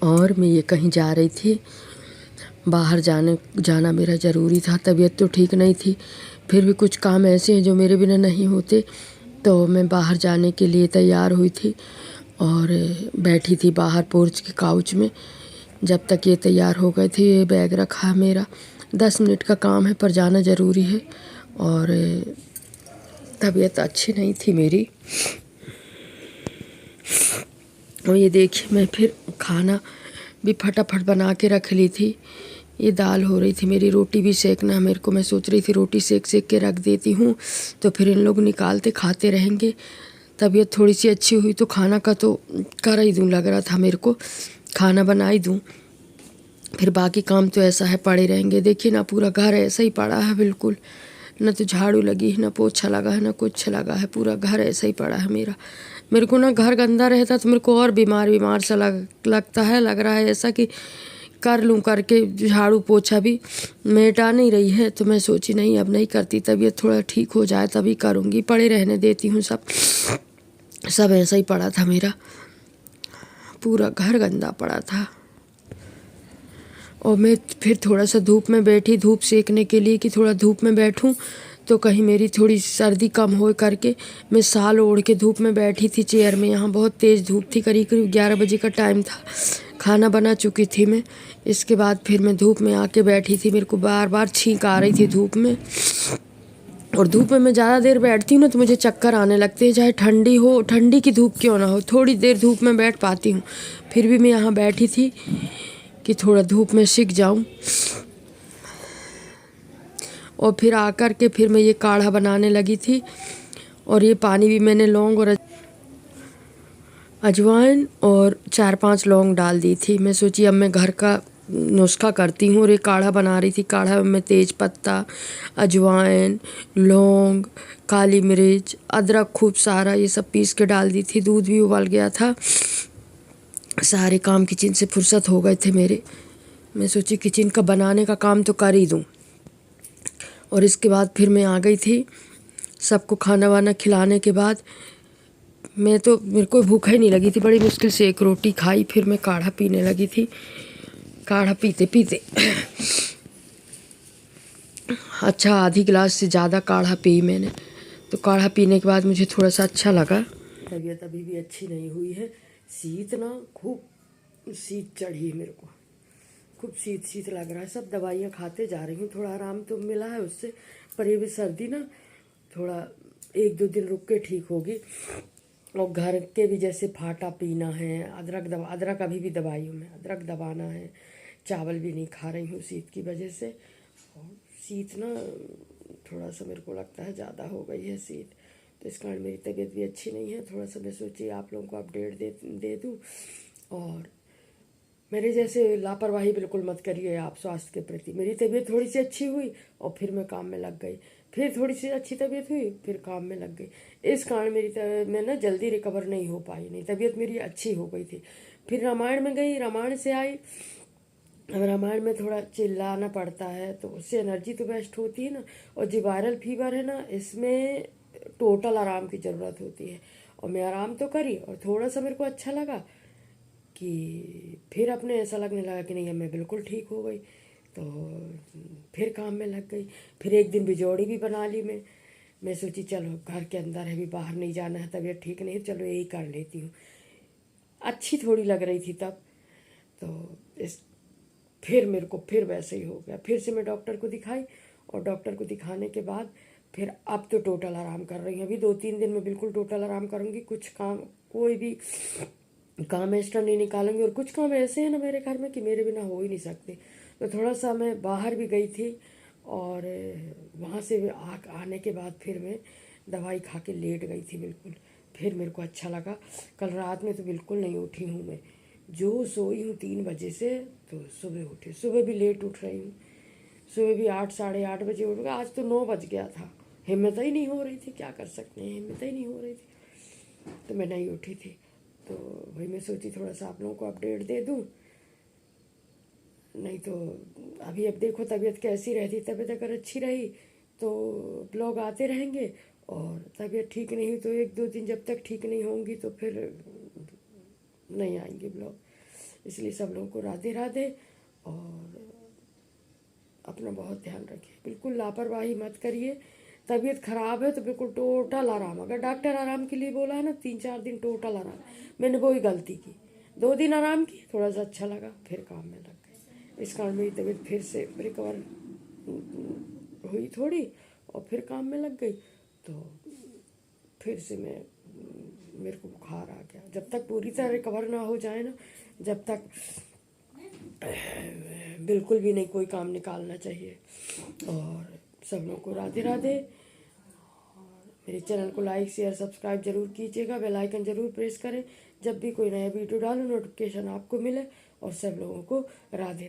और मैं ये कहीं जा रही थी, बाहर जाना मेरा ज़रूरी था। तबीयत तो ठीक नहीं थी, फिर भी कुछ काम ऐसे हैं जो मेरे बिना नहीं होते। तो मैं बाहर जाने के लिए तैयार हुई थी और बैठी थी बाहर पोर्च के काउच में। जब तक ये तैयार हो गए थे, ये बैग रखा मेरा। 10 मिनट का काम है पर जाना ज़रूरी है। और तबीयत अच्छी नहीं थी मेरी। और ये देखिए, मैं फिर खाना भी फटाफट बना के रख ली थी। ये दाल हो रही थी मेरी, रोटी भी सेकना मेरे को। मैं सोच रही थी रोटी सेक के रख देती हूँ तो फिर इन लोग निकालते खाते रहेंगे। तबीयत थोड़ी सी अच्छी हुई तो खाना का तो कर ही दूँ, लग रहा था मेरे को खाना बना ही दूँ। फिर बाकी काम तो ऐसा है पड़े रहेंगे। देखिए ना, पूरा घर ऐसा ही पड़ा है बिल्कुल, न तो झाड़ू लगी है, न पोछा लगा है, न कुछ लगा है। पूरा घर ऐसा ही पड़ा है मेरा। मेरे को ना घर गंदा रहता तो मेरे को और बीमार सा लगता है। लग रहा है ऐसा कि कर लूँ करके झाड़ू पोछा भी मेटा नहीं रही है। तो मैं सोची नहीं, अब नहीं करती, तबीयत थोड़ा ठीक हो जाए तभी करूँगी। पड़े रहने देती हूँ सब ऐसा ही पड़ा था मेरा, पूरा घर गंदा पड़ा था। और मैं फिर थोड़ा सा धूप में बैठी, धूप सेकने के लिए कि थोड़ा धूप में बैठूं तो कहीं मेरी थोड़ी सर्दी कम हो करके मैं शाल ओढ़ के धूप में बैठी थी चेयर में। यहाँ बहुत तेज़ धूप थी, करीब 11 बजे का टाइम था। खाना बना चुकी थी मैं। इसके बाद फिर मैं धूप में आके बैठी थी। मेरे को बार बार छींक आ रही थी धूप में। और धूप में मैं ज़्यादा देर बैठती हूँ ना तो मुझे चक्कर आने लगते हैं, चाहे ठंडी हो, ठंडी की धूप क्यों ना हो। थोड़ी देर धूप में बैठ पाती हूँ। फिर भी मैं यहाँ बैठी थी कि थोड़ा धूप में सिक जाऊं। और फिर आकर के फिर मैं ये काढ़ा बनाने लगी थी। और ये पानी भी मैंने लौंग और अजवाइन और 4-5 लौंग डाल दी थी। मैं सोची अब मैं घर का नुस्खा करती हूँ। और ये काढ़ा बना रही थी। काढ़ा में तेज पत्ता, अजवाइन, लौंग, काली मिर्च, अदरक खूब सारा ये सब पीस के डाल दी थी। दूध भी उबल गया था। सारे काम किचन से फुर्सत हो गए थे मेरे। मैं सोची किचन का बनाने का काम तो कर ही दूँ। और इसके बाद फिर मैं आ गई थी। सबको खाना वाना खिलाने के बाद मेरे को भूख ही नहीं लगी थी। बड़ी मुश्किल से एक रोटी खाई, फिर मैं काढ़ा पीने लगी थी। काढ़ा पीते पीते अच्छा आधी गिलास से ज़्यादा काढ़ा पी मैंने। तो काढ़ा पीने के बाद मुझे थोड़ा सा अच्छा लगा। तबीयत अभी भी अच्छी नहीं हुई है। शीत ना खूब शीत चढ़ी है मेरे को, खूब शीत लग रहा है। सब दवाइयाँ खाते जा रही हूँ, थोड़ा आराम तो मिला है उससे। पर ये भी सर्दी ना थोड़ा 1-2 दिन रुक के ठीक होगी। और घर के भी जैसे फाटा पीना है, अदरक अभी भी दवाइयों में, अदरक दबाना है। चावल भी नहीं खा रही हूँ शीत की वजह से। और शीत ना थोड़ा सा मेरे को लगता है ज़्यादा हो गई है शीत। तो इस कारण मेरी तबीयत भी अच्छी नहीं है। थोड़ा सा मैं सोची आप लोगों को अपडेट दे दूँ। और मेरे जैसे लापरवाही बिल्कुल मत करिए आप स्वास्थ्य के प्रति। मेरी तबीयत थोड़ी सी अच्छी हुई और फिर मैं काम में लग गई। फिर थोड़ी सी अच्छी तबीयत हुई, फिर काम में लग गई। इस कारण मैं ना जल्दी रिकवर नहीं हो पाई। नहीं, तबीयत मेरी अच्छी हो गई थी। फिर रामायण में गई, रामायण से आई। अब रामायण में थोड़ा चिल्लाना पड़ता है तो उससे एनर्जी तो बेस्ट होती है ना। और जो वायरल फीवर है ना, इसमें टोटल आराम की ज़रूरत होती है। और मैं आराम तो करी और थोड़ा सा मेरे को अच्छा लगा कि फिर अपने ऐसा लगने लगा कि नहीं अब मैं बिल्कुल ठीक हो गई। तो फिर काम में लग गई। फिर एक दिन बिजौड़ी भी बना ली मैं सोची चलो घर के अंदर है, भी बाहर नहीं जाना है, तबीयत ठीक नहीं, चलो यही कर लेती हूँ। अच्छी थोड़ी लग रही थी तब। तो फिर मेरे को फिर वैसे ही हो गया। फिर से मैं डॉक्टर को दिखाई और डॉक्टर को दिखाने के बाद फिर अब तो टोटल आराम कर रही हूँ। अभी 2-3 दिन में बिल्कुल टोटल आराम करूँगी। कुछ काम, कोई भी काम एक्स्ट्रा नहीं निकालेंगे। और कुछ काम ऐसे हैं ना मेरे घर में कि मेरे बिना हो ही नहीं सकते। तो थोड़ा सा मैं बाहर भी गई थी और वहाँ से आने के बाद फिर मैं दवाई खा के लेट गई थी बिल्कुल। फिर मेरे को अच्छा लगा। कल रात में तो बिल्कुल नहीं उठी हूँ मैं। जो सोई हूँ 3 बजे से, तो सुबह उठी। सुबह भी लेट उठ रही हूँ। सुबह भी 8-8:30 बजे उठ गया। आज तो 9 बज गया था। हिम्मत ही नहीं हो रही थी, क्या कर सकते हैं, हिम्मत ही नहीं हो रही थी तो मैं नहीं उठी थी। तो वही मैं सोची थोड़ा सा आप लोगों को अपडेट दे दूँ। नहीं तो अभी अब देखो तबीयत कैसी रहती। तबीयत अगर अच्छी रही तो ब्लॉग आते रहेंगे। और तबीयत ठीक नहीं हुई तो 1-2 दिन जब तक ठीक नहीं होंगी तो फिर नहीं आएंगे ब्लॉग। इसलिए सब लोगों को राधे राधे। और अपना बहुत ध्यान रखिए, बिल्कुल लापरवाही मत करिए। तबीयत खराब है तो बिल्कुल टोटल आराम, अगर डॉक्टर आराम के लिए बोला है ना 3-4 दिन टोटल आराम। मैंने वही गलती की, 2 दिन आराम की, थोड़ा सा अच्छा लगा, फिर काम में लग गए। इस कारण मेरी तबीयत फिर से रिकवर हुई थोड़ी, और फिर काम में लग गई। तो फिर से मेरे को बुखार आ गया। जब तक पूरी तरह रिकवर ना हो जाए ना, जब तक बिल्कुल भी नहीं कोई काम निकालना चाहिए। और सब लोग को राधे राधे। मेरे चैनल को लाइक शेयर सब्सक्राइब जरूर कीजिएगा, बेल आइकन जरूर प्रेस करें, जब भी कोई नया वीडियो डालूं नोटिफिकेशन आपको मिले। और सब लोगों को राधे।